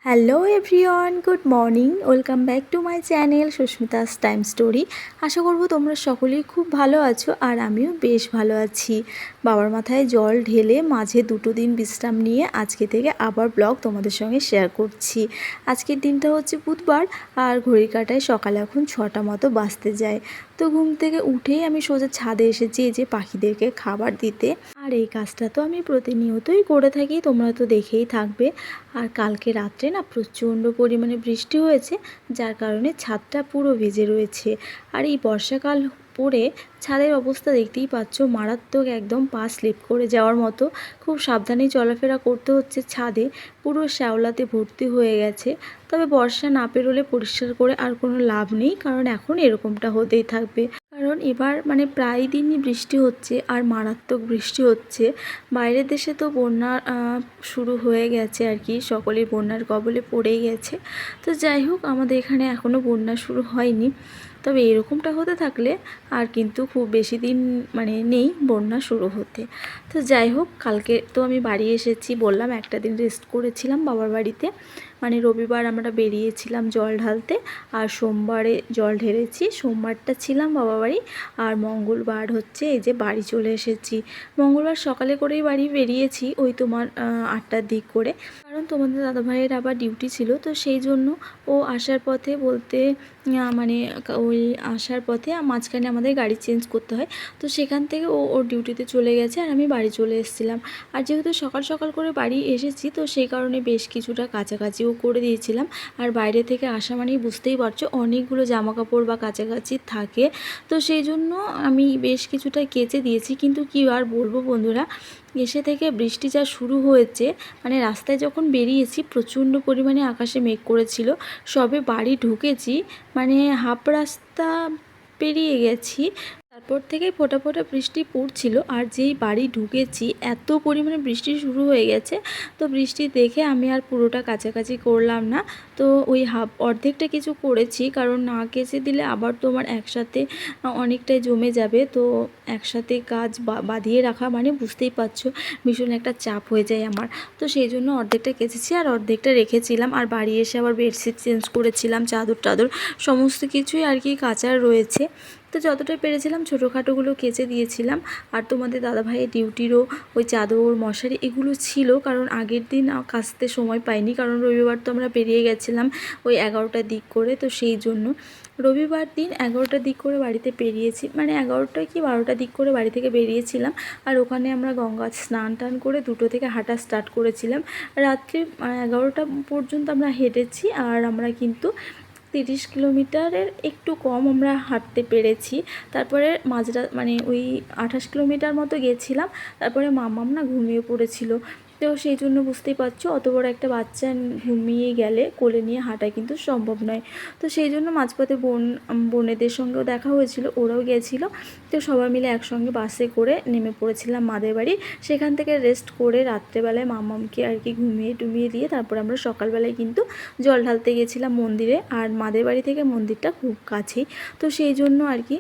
Hello everyone, good morning. Welcome back to my channel Susmita's time story. আশা করব তোমরা সকলেই খুব ভালো আছো আর আমিও বেশ ভালো আছি। বাবার মাথায় জল ঢেলে মাঝে 2 দিন বিশ্রাম নিয়ে আজকে থেকে আবার ব্লগ তোমাদের সঙ্গে শেয়ার করছি। আজকের দিনটা হচ্ছে বুধবার আর ঘড়ির কাঁটায় সকালে এখন 6টা মতো বাজতে যায়। তো ঘুম থেকে উঠেই আমি সোজা ছাদে এসেছি এই যে পাখিদেরকে খাবার দিতে। আর এই কাজটা তো আমি প্রতিনিয়তই করে থাকি, তোমরা তো দেখেই থাকবে। আর কালকে রাত্রে না প্রচণ্ড পরিমাণে বৃষ্টি হয়েছে, যার কারণে ছাদটা পুরো ভিজে রয়েছে। আর এই বর্ষাকাল পরে ছাদের অবস্থা দেখতেই পাচ্ছ, মারাত্মক, একদম পা স্লিপ করে যাওয়ার মতো। খুব সাবধানেই চলাফেরা করতে হচ্ছে ছাদে, পুরো শ্যাওলাতে ভর্তি হয়ে গেছে। তবে বর্ষা না পেরোলে পরিষ্কার করে আর কোনো লাভ নেই, কারণ এখন এরকমটা হতেই থাকবে। কারণ এবার প্রায় দিনই বৃষ্টি হচ্ছে আর মারাত্মক বৃষ্টি হচ্ছে। বাইরের দেশে তো বন্যা শুরু হয়ে গেছে আর কি, সকলেই বন্যার কবলে পড়েই গেছে। তো যাই হোক, আমাদের এখানে এখনও বন্যা শুরু হয়নি। তবে এরকমটা হতে থাকলে আর কিন্তু খুব বেশি দিন নেই বন্যা শুরু হতে। তো যাই হোক, কালকে তো আমি বাড়ি এসেছি, বললাম একটা দিন রেস্ট করেছিলাম বাবার বাড়িতে। রবিবার আমরা বেরিয়েছিলাম জল ঢালতে, আর সোমবারে জল ঢেলেছি। সোমবারটা ছিলাম বাবা বাড়ি, আর মঙ্গলবার হচ্ছে এই যে বাড়ি চলে এসেছি। মঙ্গলবার সকালে করেই বাড়ি বেরিয়েছি, ওই তোমার 8টার দিক করে, কারণ তোমাদের দাদাভাইয়ের আবার ডিউটি ছিল। তো সেই জন্য ও আসার পথে বলতে ওই আসার পথে মাঝখানে আমাদের গাড়ি চেঞ্জ করতে হয়। তো সেখান থেকে ওর ডিউটিতে চলে গেছে আর আমি বাড়ি চলে এসেছিলাম। আর যেহেতু সকাল সকাল করে বাড়ি এসেছি, তো সেই কারণে বেশ কিছুটা কাছাকাছিও করে দিয়েছিলাম। আর বাইরে থেকে আসা মানেই বুঝতেই পারছো, অনেকগুলো জামা কাপড় বা কাছাকাছি থাকে। তো সেই জন্য আমি বেশ কিছুটা কেচে দিয়েছি। কিন্তু কী আর বলবো বন্ধুরা, এসে থেকে বৃষ্টি যা শুরু হয়েছে, রাস্তায় যখন বেরিয়েছি প্রচণ্ড পরিমাণে আকাশে মেঘ করেছিল। সবে বাড়ি ঢুকেছি, হাফ রাস্তা পেরিয়ে গেছি, তারপর থেকেই ফোঁটা ফোঁটা বৃষ্টি পড়ছিল। আর যেই বাড়ি ঢুকেছি এত পরিমাণে বৃষ্টি শুরু হয়ে গেছে। তো বৃষ্টি দেখে আমি আর পুরোটা কাছাকাছি করলাম না, তো ওই অর্ধেকটা কিছু করেছি, কারণ না কেচে দিলে আবার তোমার একসাথে অনেকটাই জমে যাবে। তো একসাথে কাজ বাঁধিয়ে রাখা বুঝতেই পারছো, ভীষণ একটা চাপ হয়ে যায় আমার। তো সেই জন্য অর্ধেকটা কেচেছি আর অর্ধেকটা রেখেছিলাম। আর বাড়ি এসে আবার বেডশিট চেঞ্জ করেছিলাম, চাদর টাদর সমস্ত কিছুই আর কি কাচার রয়েছে। তো যতটা পেরেছিলাম ছোটোখাটোগুলো কেচে দিয়েছিলাম। আর তোমাদের দাদাভাইয়ের ডিউটিরও ওই চাদর মশারি এগুলো ছিল, কারণ আগের দিন কাচতে সময় পাইনি, কারণ রবিবার তো আমরা বেরিয়ে গেছিলাম ওই 11টার দিক করে। তো সেই জন্য রবিবার দিন 11টার দিক করে বাড়িতে বেরিয়েছি, 11টা কি 12টার দিক করে বাড়ি থেকে বেরিয়েছিলাম। আর ওখানে আমরা গঙ্গা স্নান টান করে 2টো থেকে হাঁটা স্টার্ট করেছিলাম। রাত্রি 11টা পর্যন্ত আমরা হেঁটেছি, আর আমরা কিন্তু 30 কিলোমিটারের একটু কম আমরা হাঁটতে পেরেছি। তারপরে মাঝরা ওই 28 কিলোমিটার মতো গেছিলাম। তারপরে মাম্মাম না ঘুমিয়ে পড়েছিল। তো সেই জন্য বুঝতেই পারছো, অত বড় একটা বাচ্চা ঘুমিয়ে গেলে কোলে নিয়ে হাঁটা কিন্তু সম্ভব নয়। তো সেই জন্য মাঝপথে বোনেদের সঙ্গেও দেখা হয়েছিল, ওরাও গেছিলো। তো সবাই মিলে একসঙ্গে বাসে করে নেমে পড়েছিলাম মাদের বাড়ি। সেখান থেকে রেস্ট করে রাত্রেবেলায় মাম্মামকে আর কি ঘুমিয়ে টুমিয়ে দিয়ে তারপর আমরা সকালবেলায় কিন্তু জল ঢালতে গেছিলাম মন্দিরে। আর মাদের বাড়ি থেকে মন্দিরটা খুব কাছেই, তো সেই জন্য আর কি।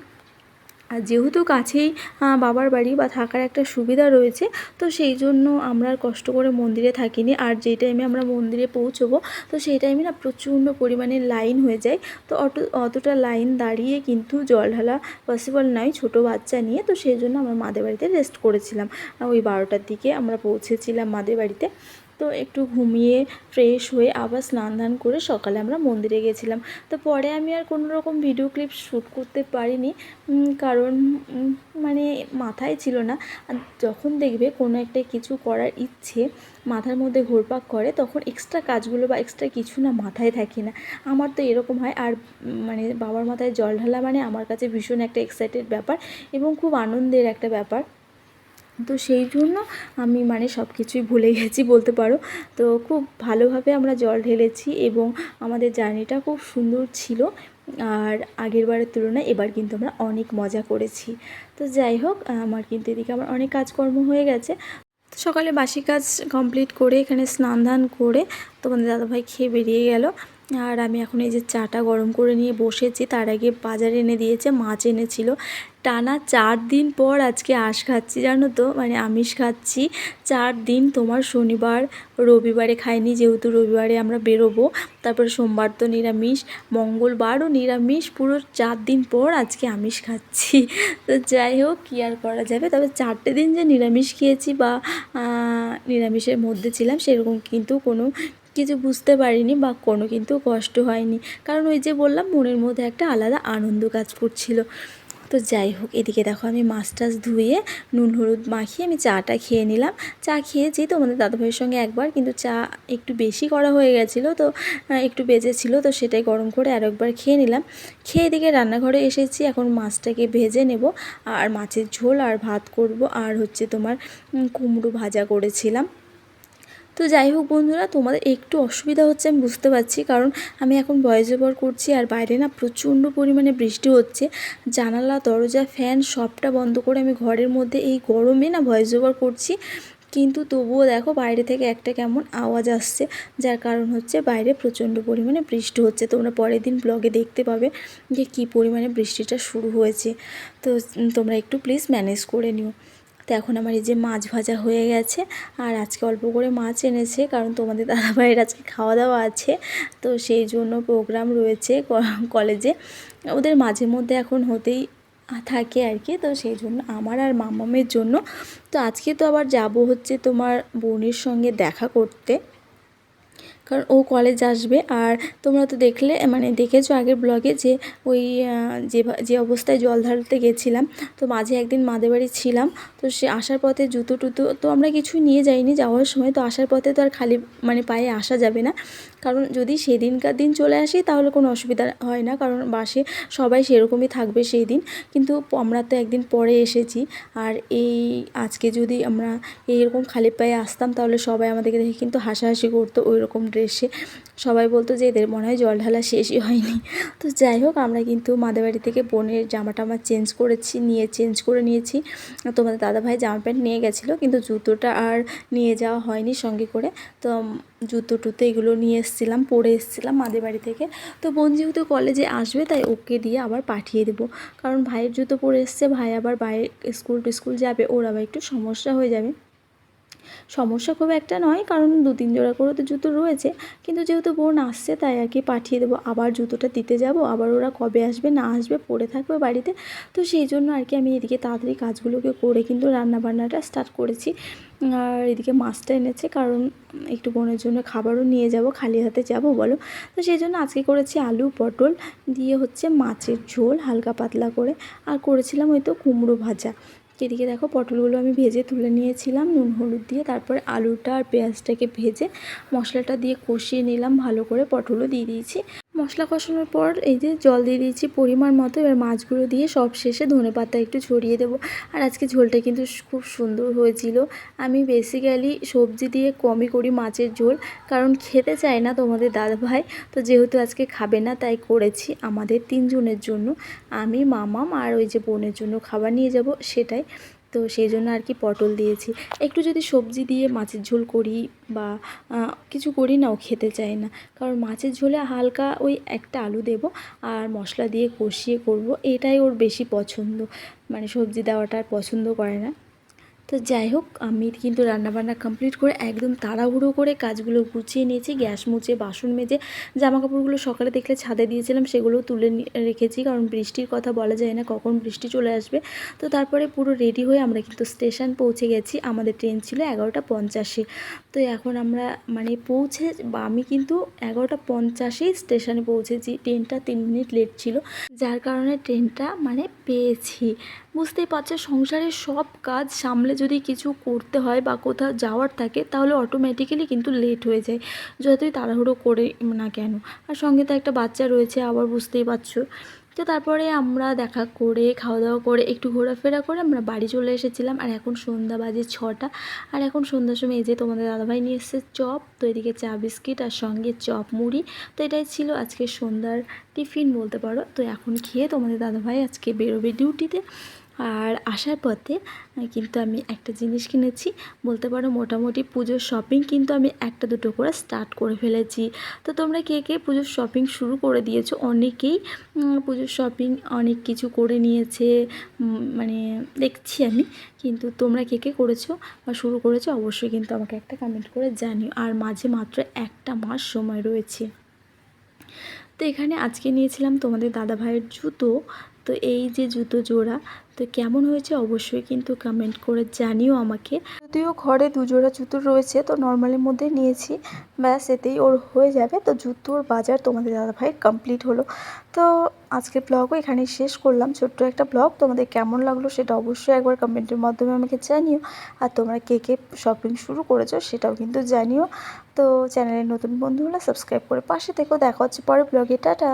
আর যেহেতু কাছেই বাবার বাড়ি বা থাকার একটা সুবিধা রয়েছে, তো সেই জন্য আমরা আর কষ্ট করে মন্দিরে থাকিনি। আর যেই টাইমে আমরা মন্দিরে পৌঁছবো, তো সেই টাইমে না প্রচণ্ড পরিমাণে লাইন হয়ে যায়। তো অতটা লাইন দাঁড়িয়ে কিন্তু জল ঢালা পসিবল নয় ছোটো বাচ্চা নিয়ে। তো সেই জন্য আমরা মাদের বাড়িতে রেস্ট করেছিলাম। ওই 12টার দিকে আমরা পৌঁছেছিলাম মাদের বাড়িতে। তো একটু ঘুমিয়ে ফ্রেশ হয়ে আবার স্নান ধান করে সকালে আমরা মন্দিরে গেছিলাম। তো পরে আমি আর কোনো রকম ভিডিও ক্লিপ শ্যুট করতে পারিনি, কারণ মাথায় ছিল না। আর যখন দেখবে কোনো একটা কিছু করার ইচ্ছে মাথার মধ্যে ঘুরপাক করে, তখন এক্সট্রা কাজগুলো বা এক্সট্রা কিছু না মাথায় থাকে না। আমার তো এরকম হয়। আর বাবার মাথায় জল ঢালা আমার কাছে ভীষণ একটা এক্সাইটেড ব্যাপার এবং খুব আনন্দের একটা ব্যাপার। তো সেই জন্য আমি সব কিছুই ভুলে গেছি বলতে পারো। তো খুব ভালোভাবে আমরা জল ঢেলেছি এবং আমাদের জার্নিটা খুব সুন্দর ছিল। আর আগের বারের তুলনায় এবার কিন্তু আমরা অনেক মজা করেছি। তো যাই হোক, আমার কিন্তু এদিকে আমার অনেক কাজকর্ম হয়ে গেছে। সকালে বাসি কাজ কমপ্লিট করে এখানে স্নান ধান করে তোমাদের দাদাভাই খেয়ে বেরিয়ে গেল। আর আমি এখন এই যে চাটা গরম করে নিয়ে বসেছি। তার আগে বাজারে এনে দিয়েছে, মাছ এনেছিল। টানা 4 দিন পর আজকে আঁশ খাচ্ছি, জানো তো, মানে আমিষ খাচ্ছি 4 দিন। তোমার শনিবার রবিবারে খাইনি, যেহেতু রবিবারে আমরা বেরোবো, তারপরে সোমবার তো নিরামিষ, মঙ্গলবারও নিরামিষ, পুরো 4 দিন পর আজকে আমিষ খাচ্ছি। তো যাই হোক, কী আর করা যাবে। তবে 4টে দিন যে নিরামিষ খেয়েছি বা নিরামিষের মধ্যে ছিলাম সেরকম কিন্তু কোনো কিছু বুঝতে পারিনি বা কোনো কিন্তু কষ্ট হয়নি, কারণ ওই যে বললাম মনের মধ্যে একটা আলাদা আনন্দ কাজ করছিল। তো যাই হোক, এদিকে দেখো আমি মাছ টাছ ধুয়ে নুন হলুদ মাখিয়ে আমি চাটা খেয়ে নিলাম। চা খেয়েছি তোমাদের দাদাভাইয়ের সঙ্গে একবার, কিন্তু চা একটু বেশি করা হয়ে গেছিলো, তো একটু বেজেছিল, তো সেটাই গরম করে আরও একবার খেয়ে নিলাম। খেয়ে এদিকে রান্নাঘরে এসেছি, এখন মাছটাকে ভেজে নেব, আর মাছের ঝোল আর ভাত করব, আর হচ্ছে তোমার কুমড়ো ভাজা করেছিলাম। তো যাই হোক বন্ধুরা, তোমাদের একটু অসুবিধা হচ্ছে আমি বুঝতে পারছি, কারণ আমি এখন ভয়েস ওভার করছি আর বাইরে না প্রচণ্ড পরিমাণে বৃষ্টি হচ্ছে। জানালা দরজা ফ্যান সবটা বন্ধ করে আমি ঘরের মধ্যে এই গরমে না ভয়েস ওভার করছি, কিন্তু তবুও দেখো বাইরে থেকে একটা কেমন আওয়াজ আসছে, যার কারণ হচ্ছে বাইরে প্রচণ্ড পরিমাণে বৃষ্টি হচ্ছে। তোমরা পরের দিন ব্লগে দেখতে পাবে যে কী পরিমাণে বৃষ্টিটা শুরু হয়েছে। তো তোমরা একটু প্লিজ ম্যানেজ করে নিও। তো এখন আমার এই যে মাছ ভাজা হয়ে গেছে, আর আজকে অল্প করে মাছ এনেছে, কারণ তোমাদের দাদাভাইয়ের আজকে খাওয়া দাওয়া আছে, তো সেই জন্য প্রোগ্রাম রয়েছে কলেজে, ওদের মাঝে মধ্যে এখন হতেই থাকে আর কি। তো সেই জন্য আমার আর মামামের জন্য, তো আজকে তো আবার যাব হচ্ছে তোমার বোনের সঙ্গে দেখা করতে, কারণ ও কলেজ আসবে। আর তোমরা তো দেখলে, মানে দেখেছো আগের ব্লগে যে ওই যে অবস্থায় জল ঢালতে গেছিলাম, তো মাঝে একদিন মাদের বাড়ি ছিলাম, তো সে আসার পথে জুতো টুতো তো আমরা কিছুই নিয়ে যাইনি যাওয়ার সময়, তো আসার পথে তো আর খালি মানে পায়ে আসা যাবে না, কারণ যদি সেদিনকার দিন চলে আসি তাহলে কোনো অসুবিধা হয় না, কারণ বাসে সবাই সেরকমই থাকবে সেই দিন। কিন্তু আমরা তো একদিন পরে এসেছি, আর এই আজকে যদি আমরা এইরকম খালি পায়ে আসতাম তাহলে সবাই আমাদেরকে দেখে কিন্তু হাসাহাসি করতো, ওই রকম ড্রেসে সবাই বলতো যে এদের মনে হয় জল ঢালা শেষই হয়নি। তো যাই হোক, আমরা কিন্তু মাদের বাড়ি থেকে বোনের জামাটা আমার চেঞ্জ করে নিয়েছি। তোমাদের দাদাভাই জামা প্যান্ট নিয়ে গেছিলো, কিন্তু জুতোটা আর নিয়ে যাওয়া হয়নি সঙ্গে করে, তো জুতো টুতো এগুলো নিয়ে এসেছিলাম, পরে এসেছিলাম মাদের বাড়ি থেকে। তো বোন যেহেতু কলেজে আসবে তাই ওকে দিয়ে আবার পাঠিয়ে দেবো, কারণ ভাইয়ের জুতো পরে এসছে, ভাই আবার বাইরে স্কুল যাবে, ওর আবার একটু সমস্যা হয়ে যাবে। সমস্যা খুব একটা নয়, কারণ 2-3 জোড়া করে তো জুতো রয়েছে, কিন্তু যেহেতু বোন আসছে তাই আর কি পাঠিয়ে দেবো। আবার জুতোটা দিতে যাব, আবার ওরা কবে আসবে না আসবে পড়ে থাকবে বাড়িতে, তো সেই জন্য আর কি আমি এদিকে তাড়াতাড়ি কাজগুলোকে করে কিন্তু রান্নাবান্নাটা স্টার্ট করেছি। আর এদিকে মাছটা এনেছে, কারণ একটু বোনের জন্য খাবারও নিয়ে যাব, খালি হাতে যাব বলো, তো সেই জন্য আজকে করেছি আলু পটল দিয়ে হচ্ছে মাছের ঝোল হালকা পাতলা করে, আর করেছিলাম ওই তো কুমড়ো ভাজা। এদিকে দেখো পটলগুলো আমি ভেজে তুলে নিয়েছিলাম নুন হলুদ দিয়ে, তারপরে আলুটা আর পেঁয়াজটাকে ভেজে মশলাটা দিয়ে কষিয়ে নিলাম ভালো করে, পটলও দিয়ে দিয়েছি। মশলা কষানোর পর এই যে জল দিয়ে দিয়েছি পরিমাণ মতো, এবার মাছগুলো দিয়ে সব শেষে ধনেপাতা একটু ছড়িয়ে দেবো। আর আজকে ঝোলটা কিন্তু খুব সুন্দর হয়েছিল। আমি বেসিক্যালি সবজি দিয়ে কমই করি মাছের ঝোল, কারণ খেতে চায় না তোমাদের দাদাভাই, তো যেহেতু আজকে খাবে না তাই করেছি আমাদের 3 জনের জন্য, আমি মামাম আর ওই যে বোনের জন্য খাবার নিয়ে যাব সেটাই। তো সেই জন্য আর কি পটল দিয়েছি। একটু যদি সবজি দিয়ে মাছের ঝোল করি বা কিছু করি না, ও খেতে চায় না, কারণ মাছের ঝোলে হালকা ওই একটা আলু দেব আর মশলা দিয়ে কষিয়ে করব, এটাই ওর বেশি পছন্দ, মানে সবজি দেওয়াটা আর পছন্দ করে না। তো যাই হোক, আমি কিন্তু রান্নাবান্না কমপ্লিট করে একদম তাড়াহুড়ো করে কাজগুলো গুছিয়ে নিয়েছি, গ্যাস মুছে বাসন মেজে জামা কাপড়গুলো সকালে দেখলে ছাদে দিয়েছিলাম সেগুলোও তুলে রেখেছি, কারণ বৃষ্টির কথা বলা যায় না কখন বৃষ্টি চলে আসবে। তো তারপরে পুরো রেডি হয়ে আমরা কিন্তু স্টেশন পৌঁছে গেছি, আমাদের ট্রেন ছিল 11টা 50-এ। তো এখন আমরা মানে আমি কিন্তু 11টা 50-এই স্টেশনে পৌঁছেছি, ট্রেনটা 3 মিনিট লেট ছিল, যার কারণে ট্রেনটা মানে পেয়েছি। বুঝতেই পারছো, সংসারের সব কাজ সামলে যদি কিছু করতে হয় বা কোথাও যাওয়ার থাকে তাহলে অটোমেটিক্যালি কিন্তু লেট হয়ে যায়, যতই তাড়াহুড়ো করে না কেন। আর সঙ্গে তো একটা বাচ্চা রয়েছে আবার, বুঝতেই পারছো। তো তারপরে আমরা দেখা করে খাওয়া দাওয়া করে একটু ঘোরাফেরা করে আমরা বাড়ি চলে এসেছিলাম। আর এখন সন্ধ্যা বাজে 6টা, আর এখন সন্ধ্যার সময় এই যে তোমাদের দাদাভাই নিয়ে এসেছে চপ, তো এদিকে চা বিস্কিট আর সঙ্গে চপ মুড়ি, তো এটাই ছিল আজকে সন্ধ্যার টিফিন বলতে পারো। তো এখন খেয়ে তোমাদের দাদাভাই আজকে বেরোবে ডিউটিতে, আর আসার পথে কিন্তু আমি একটা জিনিস কিনেছি, বলতে পারো মোটামুটি পুজোর শপিং কিন্তু আমি একটা দুটো করে স্টার্ট করে ফেলেছি। তো তোমরা কে কে পুজোর শপিং শুরু করে দিয়েছো? অনেকেই পুজোর শপিং অনেক কিছু করে নিয়েছে, মানে দেখছি আমি। কিন্তু তোমরা কে কে করেছো বা শুরু করেছো অবশ্যই কিন্তু আমাকে একটা কমেন্ট করে জানিও। আর মাঝে মাত্র একটা মাস সময় রয়েছে। তো এখানে আজকে নিয়েছিলাম তোমাদের দাদাভাইয়ের জুতো। তো এই যে জুতো জোড়া, তো কেমন হয়েছে অবশ্যই কিন্তু কমেন্ট করে জানিও আমাকে। যদিও ঘরে দুজোড়া জুতো রয়েছে, তো নর্মালের মধ্যে নিয়েছি, ব্যাস এতেই ওর হয়ে যাবে। তো জুতোর বাজার তোমাদের দাদাভাইয়ের কমপ্লিট হলো। তো আজকের ব্লগও এখানেই শেষ করলাম, ছোট্ট একটা ব্লগ। তোমাদের কেমন লাগলো সেটা অবশ্যই একবার কমেন্টের মাধ্যমে আমাকে জানিও। আর তোমরা কে কে শপিং শুরু করেছো সেটাও কিন্তু জানিও। তো চ্যানেলের নতুন বন্ধু হলে সাবস্ক্রাইব করে পাশে থেকো। দেখা হচ্ছে পরের ব্লগে। টাটা।